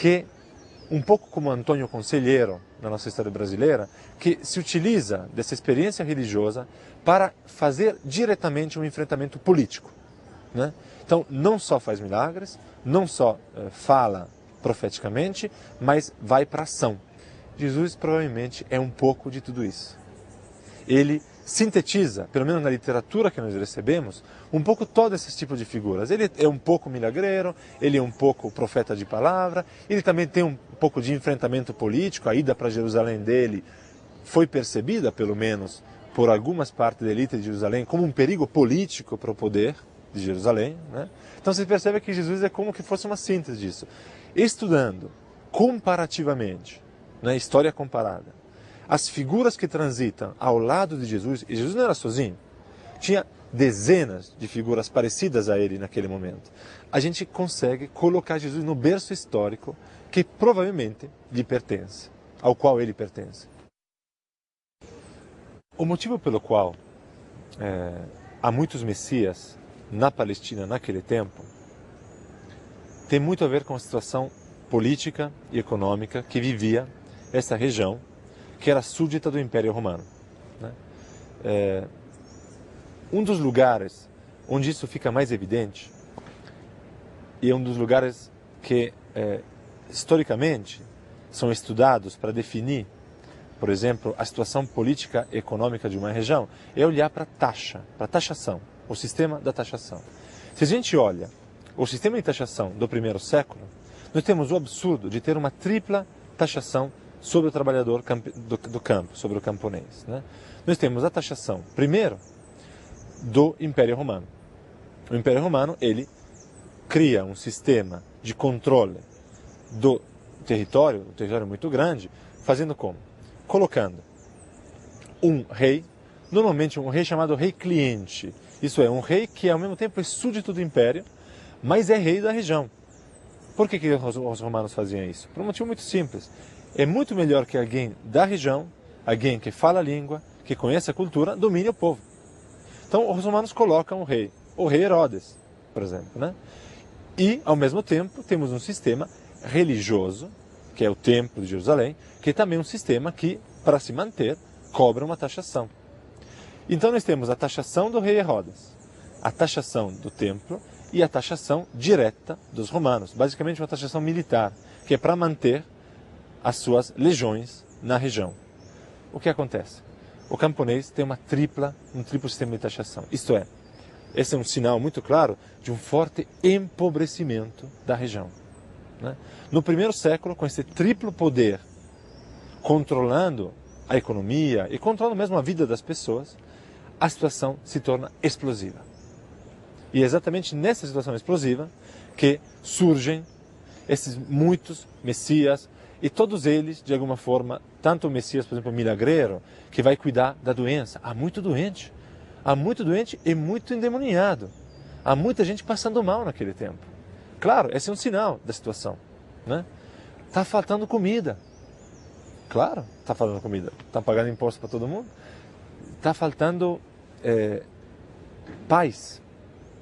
que, um pouco como Antônio Conselheiro, na nossa história brasileira, que se utiliza dessa experiência religiosa para fazer diretamente um enfrentamento político, né? Então, não só faz milagres, não só fala profeticamente, mas vai para a ação. Jesus provavelmente é um pouco de tudo isso. Ele sintetiza, pelo menos na literatura que nós recebemos, um pouco todo esse tipo de figuras. Ele é um pouco milagreiro, ele é um pouco profeta de palavra, ele também tem um pouco de enfrentamento político. A ida para Jerusalém dele foi percebida, pelo menos, por algumas partes da elite de Jerusalém como um perigo político para o poder de Jerusalém, né? Então você percebe que Jesus é como que fosse uma síntese disso. Estudando comparativamente, né, história comparada, as figuras que transitam ao lado de Jesus, e Jesus não era sozinho, tinha dezenas de figuras parecidas a ele naquele momento, a gente consegue colocar Jesus no berço histórico que provavelmente lhe pertence, ao qual ele pertence. O motivo pelo qual há muitos messias na Palestina naquele tempo tem muito a ver com a situação política e econômica que vivia essa região, que era súdita do Império Romano, né? Um dos lugares onde isso fica mais evidente, e é um dos lugares que historicamente são estudados para definir, por exemplo, a situação política e econômica de uma região, é olhar para a taxação, o sistema da taxação. Se a gente olha o sistema de taxação do primeiro século, nós temos o absurdo de ter uma tripla taxação sobre o trabalhador do campo, sobre o camponês, né? Nós temos a taxação, primeiro, do Império Romano. O Império Romano, ele cria um sistema de controle do território, um território muito grande, fazendo como? Colocando um rei, normalmente um rei chamado rei cliente, isso é, um rei que ao mesmo tempo é súdito do império, mas é rei da região. Por que os romanos faziam isso? Por um motivo muito simples. É muito melhor que alguém da região, alguém que fala a língua, que conhece a cultura, domine o povo. Então os romanos colocam o rei Herodes, por exemplo, né? E, ao mesmo tempo, temos um sistema religioso, que é o Templo de Jerusalém, que é também um sistema que, para se manter, cobra uma taxação. Então nós temos a taxação do rei Herodes, a taxação do templo e a taxação direta dos romanos, basicamente uma taxação militar, que é para manter as suas legiões na região. O que acontece? O camponês tem um triplo sistema de taxação, isto é, esse é um sinal muito claro de um forte empobrecimento da região, né? No primeiro século, com esse triplo poder controlando a economia e controlando mesmo a vida das pessoas, a situação se torna explosiva. E é exatamente nessa situação explosiva que surgem esses muitos messias, e todos eles, de alguma forma, tanto o Messias, por exemplo, milagreiro, que vai cuidar da doença. Há muito doente e muito endemoniado. Há muita gente passando mal naquele tempo. Claro, esse é um sinal da situação, né? Está faltando comida. Claro, está faltando comida. Estão pagando imposto para todo mundo. Está faltando paz.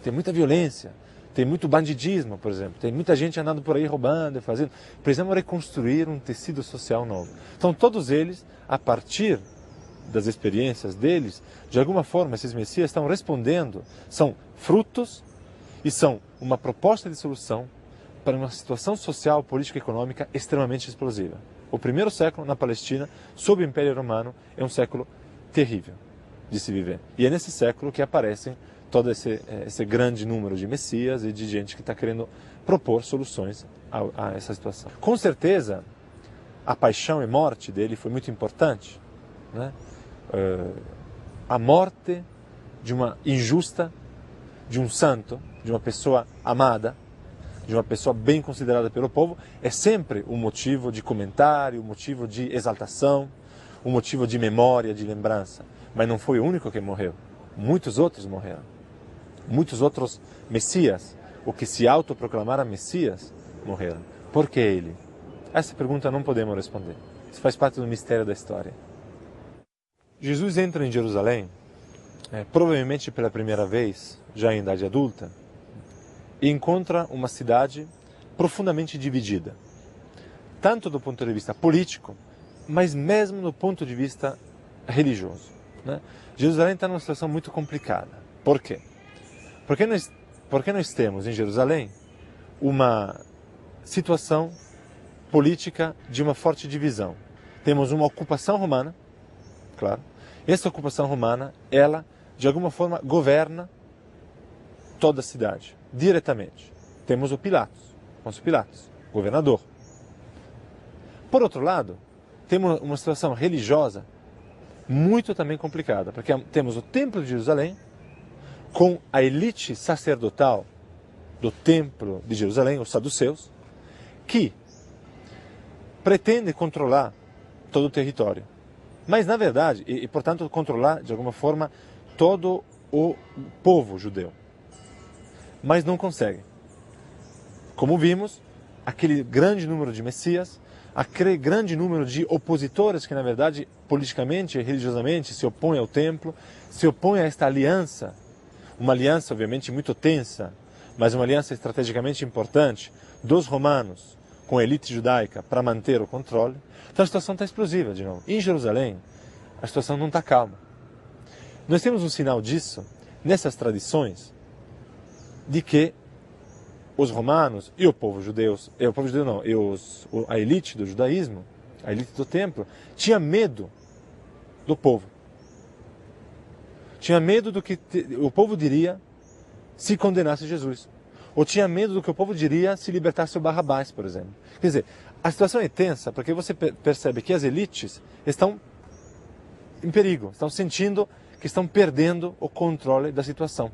Tem muita violência. Tem muito bandidismo, por exemplo. Tem muita gente andando por aí roubando e fazendo. Precisamos reconstruir um tecido social novo. Então, todos eles, a partir das experiências deles, de alguma forma, esses messias estão respondendo, são frutos e são uma proposta de solução para uma situação social, política e econômica extremamente explosiva. O primeiro século na Palestina, sob o Império Romano, é um século terrível de se viver. E é nesse século que aparecem todo esse grande número de messias e de gente que está querendo propor soluções a essa situação. Com certeza, a paixão e morte dele foi muito importante, né? A morte de uma injusta, de um santo, de uma pessoa amada, de uma pessoa bem considerada pelo povo, é sempre um motivo de comentário, um motivo de exaltação, um motivo de memória, de lembrança. Mas não foi o único que morreu. Muitos outros morreram. Muitos outros messias, o que se autoproclamaram messias, morreram. Por que ele? Essa pergunta não podemos responder. Isso faz parte do mistério da história. Jesus entra em Jerusalém, provavelmente pela primeira vez, já em idade adulta, e encontra uma cidade profundamente dividida. tanto do ponto de vista político, mas mesmo do ponto de vista religioso, né? Jerusalém está numa situação muito complicada. Por quê? Porque nós temos em Jerusalém uma situação política de uma forte divisão. Temos uma ocupação romana, claro. Essa ocupação romana, ela, de alguma forma, governa toda a cidade, diretamente. Temos o Pilatos, Pôncio Pilatos, governador. Por outro lado, temos uma situação religiosa muito também complicada, porque temos o Templo de Jerusalém, com a elite sacerdotal do Templo de Jerusalém, os saduceus, que pretende controlar todo o território. Mas, na verdade, e portanto controlar, de alguma forma, todo o povo judeu. Mas não consegue. Como vimos, aquele grande número de messias, aquele grande número de opositores que, na verdade, politicamente e religiosamente se opõem ao templo, se opõem a esta aliança, uma aliança, obviamente, muito tensa, mas uma aliança estrategicamente importante dos romanos com a elite judaica para manter o controle. Então a situação está explosiva, de novo. Em Jerusalém, a situação não está calma. Nós temos um sinal disso nessas tradições de que os romanos e o povo judeu não, a elite do judaísmo, a elite do templo, tinha medo do povo. Tinha medo do que o povo diria se condenasse Jesus. Ou tinha medo do que o povo diria se libertasse o Barrabás, por exemplo. Quer dizer, a situação é tensa porque você percebe que as elites estão em perigo, estão sentindo que estão perdendo o controle da situação,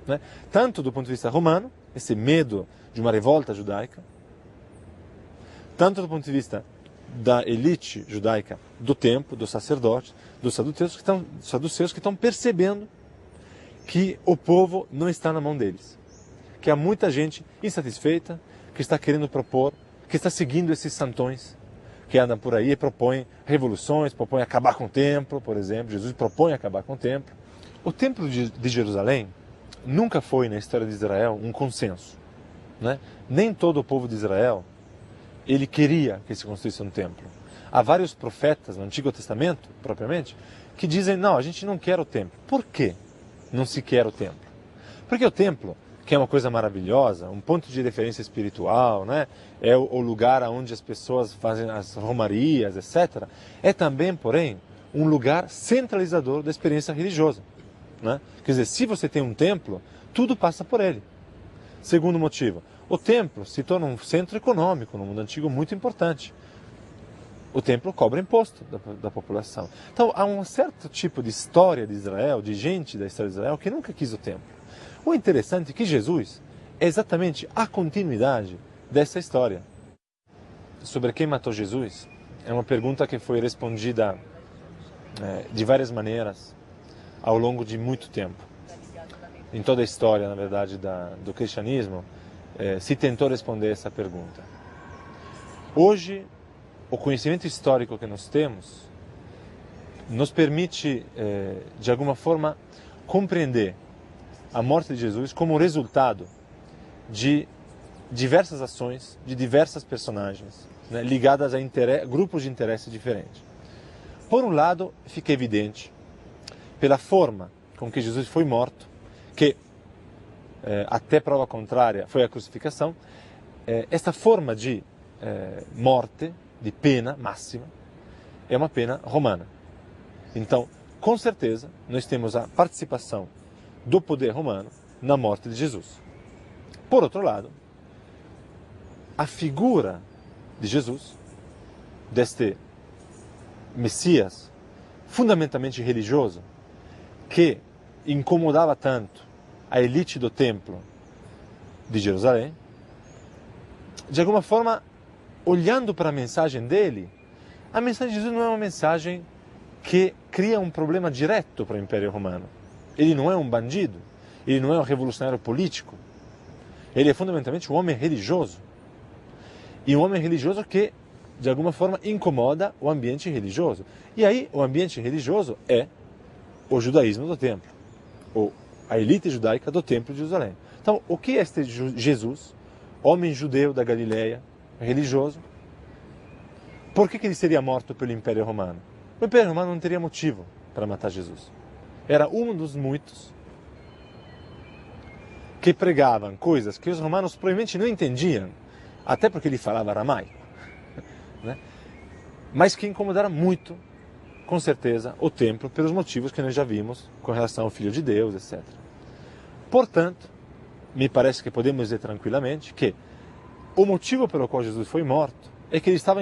né? Tanto do ponto de vista romano, esse medo de uma revolta judaica, tanto do ponto de vista da elite judaica do templo, dos sacerdotes, dos saduceus que estão percebendo que o povo não está na mão deles, que há muita gente insatisfeita, que está querendo propor, que está seguindo esses santões que andam por aí e propõem revoluções, propõem acabar com o templo, por exemplo. Jesus propõe acabar com o templo. O templo de Jerusalém nunca foi, na história de Israel, um consenso, né? Nem todo o povo de Israel ele queria que se construísse um templo. Há vários profetas no Antigo Testamento, propriamente, que dizem, não, a gente não quer o templo. Por quê não se quer o templo? Porque o templo, que é uma coisa maravilhosa, um ponto de referência espiritual, né? É o lugar onde as pessoas fazem as romarias, etc. É também, porém, um lugar centralizador da experiência religiosa, né? Quer dizer, se você tem um templo, tudo passa por ele. Segundo motivo, o templo se torna um centro econômico no mundo antigo muito importante. O templo cobra imposto da população. Então, há um certo tipo de história de Israel, de gente da história de Israel, que nunca quis o templo. O interessante é que Jesus é exatamente a continuidade dessa história. Sobre quem matou Jesus, é uma pergunta que foi respondida de várias maneiras ao longo de muito tempo. Em toda a história, na verdade, do cristianismo, se tentou responder essa pergunta. Hoje, o conhecimento histórico que nós temos nos permite, de alguma forma, compreender a morte de Jesus como resultado de diversas ações, de diversas personagens, né, ligadas a grupos de interesse diferentes. Por um lado, fica evidente, pela forma com que Jesus foi morto, que, até prova contrária, foi a crucificação, esta forma de morte, de pena máxima, é uma pena romana. Então, com certeza, nós temos a participação do poder romano na morte de Jesus. Por outro lado, a figura de Jesus, deste Messias fundamentalmente religioso, que incomodava tanto a elite do templo de Jerusalém, de alguma forma, olhando para a mensagem dele, a mensagem de Jesus não é uma mensagem que cria um problema direto para o Império Romano. Ele não é um bandido, ele não é um revolucionário político, ele é fundamentalmente um homem religioso. E um homem religioso que, de alguma forma, incomoda o ambiente religioso. E aí, o ambiente religioso é o judaísmo do templo, ou a elite judaica do templo de Jerusalém. Então, o que é este Jesus, homem judeu da Galileia, religioso, Por que ele seria morto pelo Império Romano? O Império Romano não teria motivo para matar Jesus. Era um dos muitos que pregavam coisas que os romanos provavelmente não entendiam, até porque ele falava aramaico, né? Mas que incomodaram muito, com certeza, o templo, pelos motivos que nós já vimos com relação ao Filho de Deus, etc. Portanto, me parece que podemos dizer tranquilamente que o motivo pelo qual Jesus foi morto é que ele estava